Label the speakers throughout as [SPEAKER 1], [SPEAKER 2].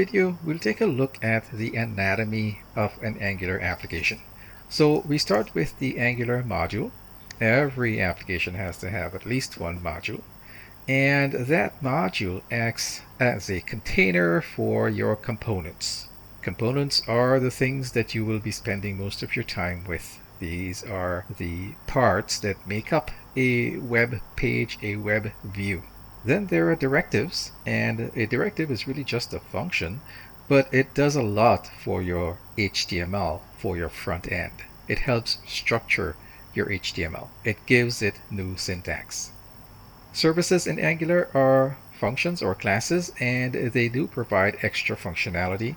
[SPEAKER 1] Video, we'll take a look at the anatomy of an Angular application. So we start with the Angular module. Every application has to have at least one module, and that module acts as a container for your components. Components are the things that you will be spending most of your time with. These are the parts that make up a web page, a web view. Then there are directives, and a directive is really just a function, but it does a lot for your HTML, for your front end. It helps structure your HTML. It gives it new syntax. Services in Angular are functions or classes, and they do provide extra functionality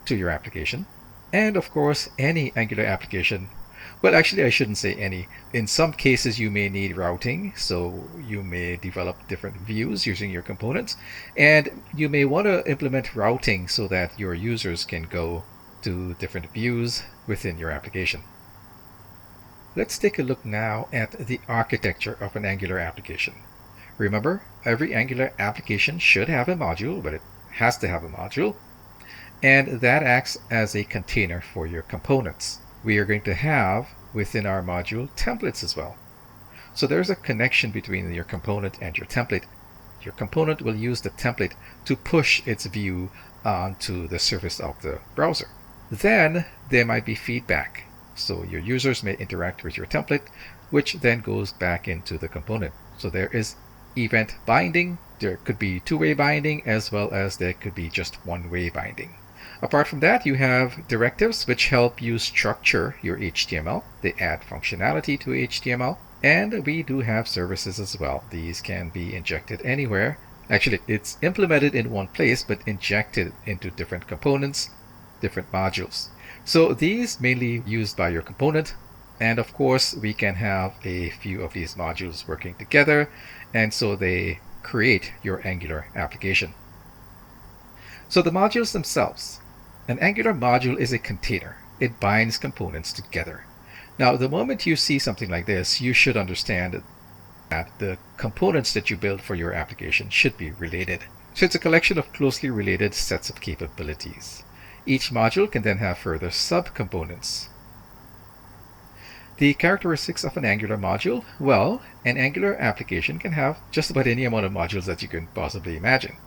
[SPEAKER 1] to your application. And of course, any Angular application, well, actually I shouldn't say any. In some cases you may need routing, so you may develop different views using your components, and you may want to implement routing so that your users can go to different views within your application. Let's take a look now at the architecture of an Angular application. Remember, every Angular application should have a module, but it has to have a module, and that acts as a container for your components. We are going to have within our module templates as well. So there's a connection between your component and your template. Your component will use the template to push its view onto the surface of the browser. Then there might be feedback. So your users may interact with your template, which then goes back into the component. So there is event binding. There could be two-way binding, as well as there could be just one-way binding. Apart from that, you have directives which help you structure your HTML. They add functionality to HTML. And we do have services as well. These can be injected anywhere. Actually, it's implemented in one place, but injected into different components, different modules. So these mainly used by your component. And of course, we can have a few of these modules working together. And so they create your Angular application. So the modules themselves. An Angular module is a container. It binds components together. Now, the moment you see something like this, you should understand that the components that you build for your application should be related. So it's a collection of closely related sets of capabilities. Each module can then have further subcomponents. The characteristics of an Angular module, well, an Angular application can have just about any amount of modules that you can possibly imagine.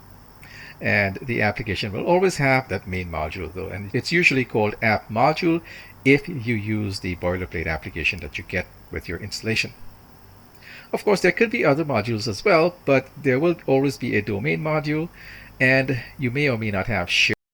[SPEAKER 1] And the application will always have that main module though, and it's usually called app module if you use the boilerplate application that you get with your installation. Of course, there could be other modules as well, but there will always be a domain module, and you may or may not have shared